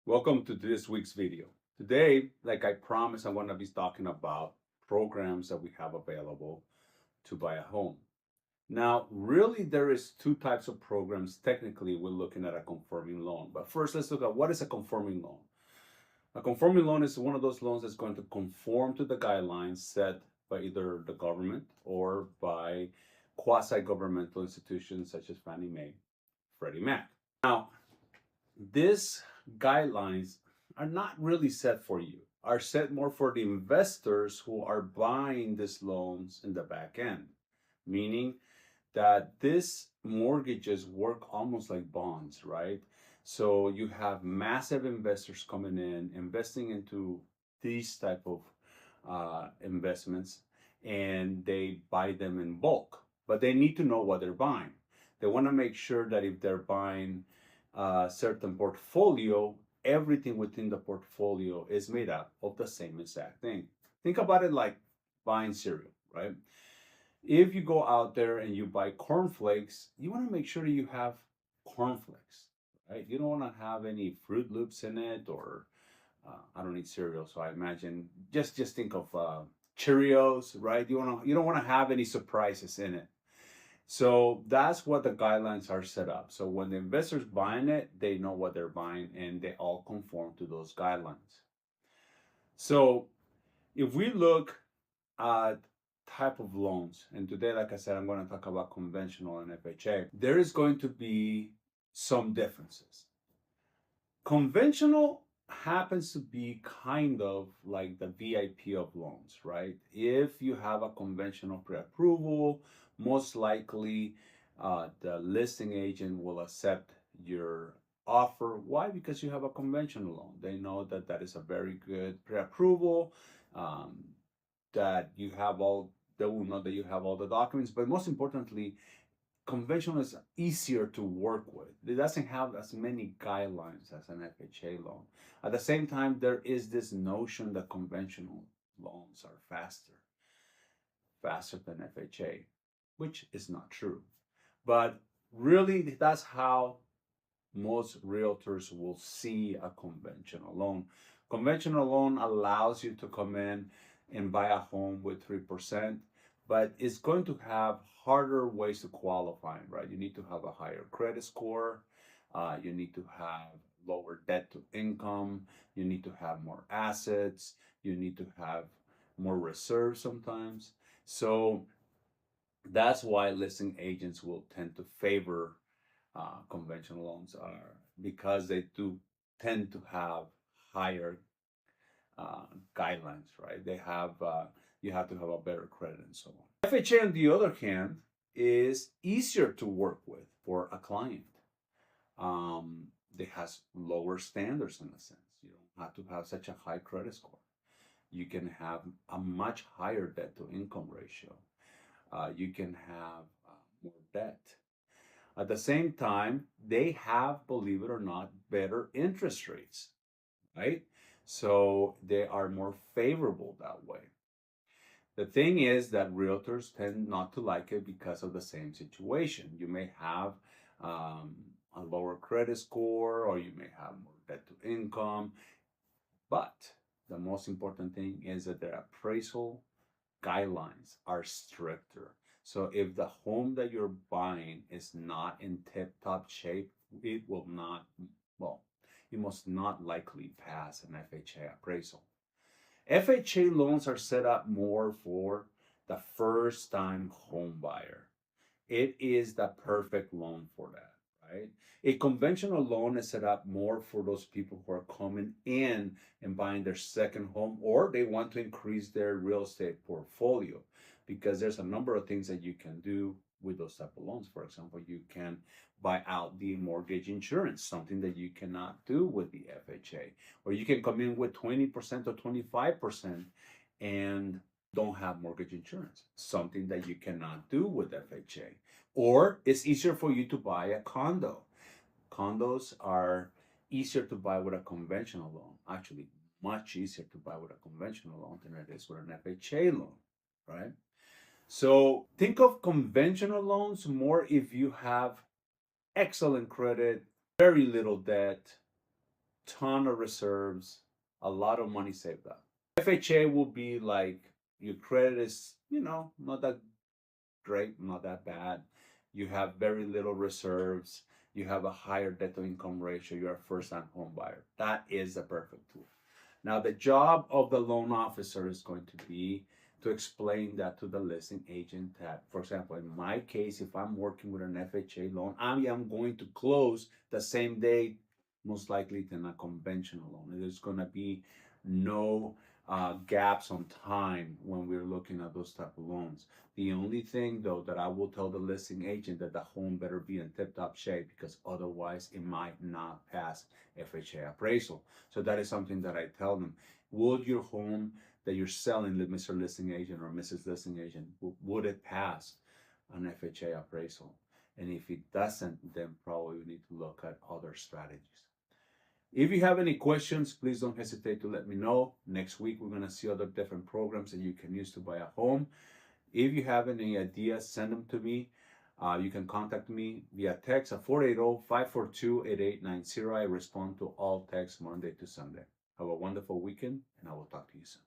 Welcome to this week's video. Today, like I promised, I'm going to be talking about programs that we have available to buy a home. Now, really, there is two types of programs. Technically, we're looking at a conforming loan. But first, let's look at what is a conforming loan. A conforming loan is one of those loans that's going to conform to the guidelines set by either the government or by quasi-governmental institutions such as Fannie Mae, Freddie Mac. Now, these guidelines are not really set for you, are set more for the investors who are buying these loans in the back end, meaning that these mortgages work almost like bonds, right? So you have massive investors coming in, investing into these type of investments, and they buy them in bulk. But they need to know what they're buying. They want to make sure that if they're buying a certain portfolio, everything within the portfolio is made up of the same exact thing. Think about it like buying cereal, right? If you go out there and you buy cornflakes, you want to make sure you have cornflakes, right? You don't want to have any Fruit Loops in it, or I don't eat cereal, so I imagine just think of Cheerios, right? You don't want to have any surprises in it. So that's what the guidelines are set up. So when the investors buying it, they know what they're buying and they all conform to those guidelines. So if we look at type of loans, and today, like I said, I'm going to talk about conventional and FHA, there is going to be some differences. Conventional happens to be kind of like the VIP of loans, right? If you have a conventional pre-approval, most likely the listing agent will accept your offer. Why? Because you have a conventional loan. They know that that is a very good pre-approval, that you have all, they will know that you have all the documents, but most importantly, conventional is easier to work with. It doesn't have as many guidelines as an FHA loan. At the same time, there is this notion that conventional loans are faster than FHA, which is not true. But really, that's how most realtors will see a conventional loan. Conventional loan allows you to come in and buy a home with 3%, but it's going to have harder ways to qualify, right? You need to have a higher credit score. You need to have lower debt to income. You need to have more assets. You need to have more reserves sometimes. So that's why listing agents will tend to favor conventional loans, are because they do tend to have higher guidelines, right? They have you have to have a better credit and so on. FHA, on the other hand, is easier to work with for a client. It has lower standards in a sense. You don't have to have such a high credit score. You can have a much higher debt to income ratio. You can have more debt. At the same time, they have, believe it or not, better interest rates, right? So they are more favorable that way. The thing is that realtors tend not to like it because of the same situation. You may have a lower credit score, or you may have more debt to income, but the most important thing is that their appraisal guidelines are stricter. So if the home that you're buying is not in tip-top shape, it will not, well, you must not likely pass an FHA appraisal. FHA loans are set up more for the first-time home buyer. It is the perfect loan for that, right? A conventional loan is set up more for those people who are coming in and buying their second home, or they want to increase their real estate portfolio, because there's a number of things that you can do with those type of loans. For example, you can buy out the mortgage insurance, something that you cannot do with the FHA, or you can come in with 20% or 25% and don't have mortgage insurance, something that you cannot do with FHA. Or it's easier for you to buy a condo. Condos are easier to buy with a conventional loan, actually much easier to buy with a conventional loan than it is with an FHA loan, right? So think of conventional loans more if you have excellent credit, very little debt, ton of reserves, a lot of money saved up. FHA will be like your credit is, not that great, not that bad. You have very little reserves. You have a higher debt to income ratio. You're a first time home buyer. That is the perfect tool. Now, the job of the loan officer is going to be to explain that to the listing agent that, for example, in my case, if I'm working with an FHA loan, I am going to close the same day, most likely than a conventional loan. There's going to be no gaps on time when we're looking at those type of loans. The only thing though that I will tell the listing agent that the home better be in tip-top shape because otherwise it might not pass FHA appraisal. So that is something that I tell them. Would your home that you're selling, Mr. Listing Agent or Mrs. Listing Agent, would it pass an FHA appraisal? And if it doesn't, then probably we need to look at other strategies. If you have any questions, please don't hesitate to let me know. Next week, we're going to see other different programs that you can use to buy a home. If you have any ideas, send them to me. You can contact me via text at 480-542-8890. I respond to all texts Monday to Sunday. Have a wonderful weekend, and I will talk to you soon.